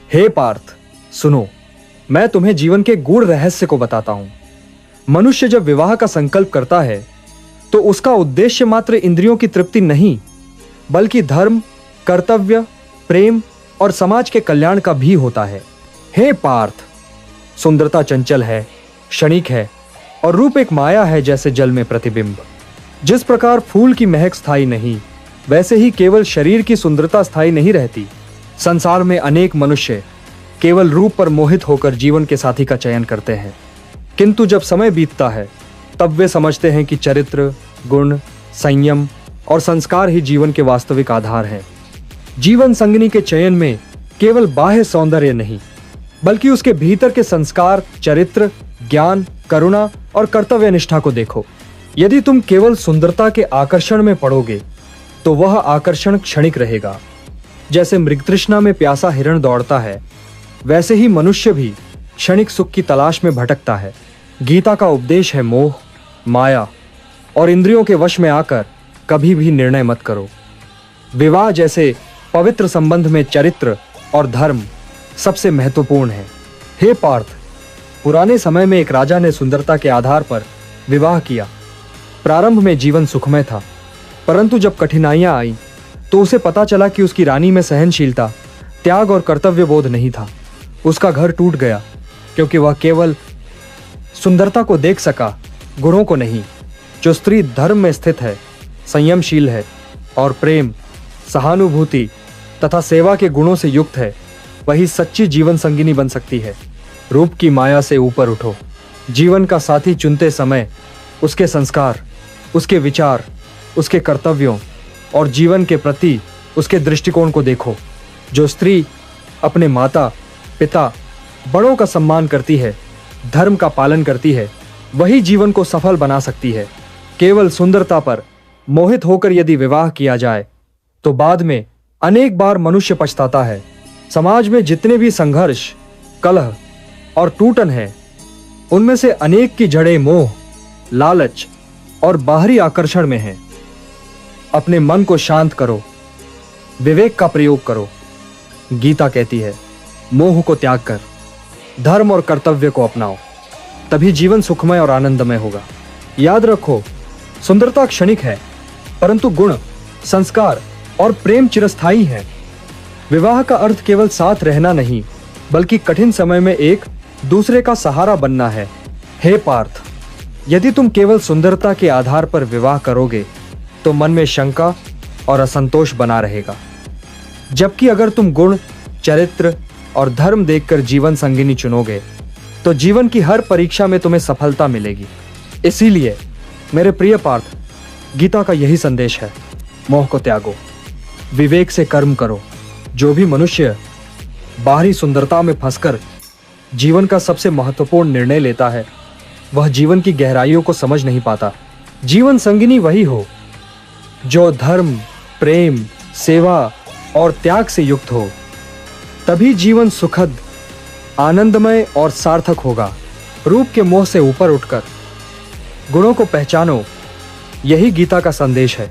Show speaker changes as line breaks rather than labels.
हे पार्थ, सुनो, मैं तुम्हें जीवन के गूढ़ रहस्य को बताता हूं। मनुष्य जब विवाह का संकल्प करता है तो उसका उद्देश्य मात्र इंद्रियों की तृप्ति नहीं, बल्कि धर्म, कर्तव्य, प्रेम और समाज के कल्याण का भी होता है। हे पार्थ, सुंदरता चंचल है, क्षणिक है और रूप एक माया है, जैसे जल में प्रतिबिंब। जिस प्रकार फूल की महक स्थायी नहीं, वैसे ही केवल शरीर की सुंदरता स्थायी नहीं रहती। संसार में अनेक मनुष्य केवल रूप पर मोहित होकर जीवन के साथी का चयन करते हैं, किंतु जब समय बीतता है तब वे समझते हैं कि चरित्र, गुण, संयम और संस्कार ही जीवन के वास्तविक आधार हैं। जीवन संगिनी के चयन में केवल बाह्य सौंदर्य नहीं, बल्कि उसके भीतर के संस्कार, चरित्र, ज्ञान, करुणा और कर्तव्य निष्ठा को देखो। यदि तुम केवल सुंदरता के आकर्षण में पड़ोगे तो वह आकर्षण क्षणिक रहेगा। जैसे मृगतृष्णा में प्यासा हिरण दौड़ता है, वैसे ही मनुष्य भी क्षणिक सुख की तलाश में भटकता है। गीता का उपदेश है मोह, माया और इंद्रियों के वश में आकर कभी भी निर्णय मत करो। विवाह जैसे पवित्र संबंध में चरित्र और धर्म सबसे महत्वपूर्ण है। हे पार्थ, पुराने समय में एक राजा ने सुंदरता के आधार पर विवाह किया। प्रारंभ में जीवन सुखमय था, परंतु जब कठिनाइयां आईं तो उसे पता चला कि उसकी रानी में सहनशीलता, त्याग और कर्तव्य बोध नहीं था। उसका घर टूट गया, क्योंकि वह केवल सुंदरता को देख सका, गुणों को नहीं। जो स्त्री धर्म में स्थित है, संयमशील है और प्रेम, सहानुभूति तथा सेवा के गुणों से युक्त है, वही सच्ची जीवन संगिनी बन सकती है। रूप की माया से ऊपर उठो। जीवन का साथी चुनते समय उसके संस्कार, उसके विचार, उसके कर्तव्यों और जीवन के प्रति उसके दृष्टिकोण को देखो। जो स्त्री अपने माता, पिता, बड़ों का सम्मान करती है, धर्म का पालन करती है, वही जीवन को सफल बना सकती है। केवल सुंदरता पर मोहित होकर यदि विवाह किया जाए तो बाद में अनेक बार मनुष्य पछताता है। समाज में जितने भी संघर्ष, कलह और टूटन है, उनमें से अनेक की जड़ें मोह, लालच और बाहरी आकर्षण में हैं। अपने मन को शांत करो, विवेक का प्रयोग करो। गीता कहती है, मोह को त्याग कर धर्म और कर्तव्य को अपनाओ, तभी जीवन सुखमय और आनंदमय होगा। याद रखो, सुंदरता क्षणिक है, परंतु गुण, संस्कार और प्रेम चिरस्थायी है। विवाह का अर्थ केवल साथ रहना नहीं, बल्कि कठिन समय में एक दूसरे का सहारा बनना है। हे पार्थ, यदि तुम केवल सुंदरता के आधार पर विवाह करोगे तो मन में शंका और असंतोष बना रहेगा। जबकि अगर तुम गुण, चरित्र और धर्म देखकर जीवन संगिनी चुनोगे तो जीवन की हर परीक्षा में तुम्हें सफलता मिलेगी। इसीलिए मेरे प्रिय पार्थ, गीता का यही संदेश है, मोह को त्यागो, विवेक से कर्म करो। जो भी मनुष्य बाहरी सुंदरता में फंसकर जीवन का सबसे महत्वपूर्ण निर्णय लेता है, वह जीवन की गहराइयों को समझ नहीं पाता। जीवन संगिनी वही हो जो धर्म, प्रेम, सेवा और त्याग से युक्त हो, तभी जीवन सुखद, आनंदमय और सार्थक होगा। रूप के मोह से ऊपर उठकर गुणों को पहचानो, यही गीता का संदेश है।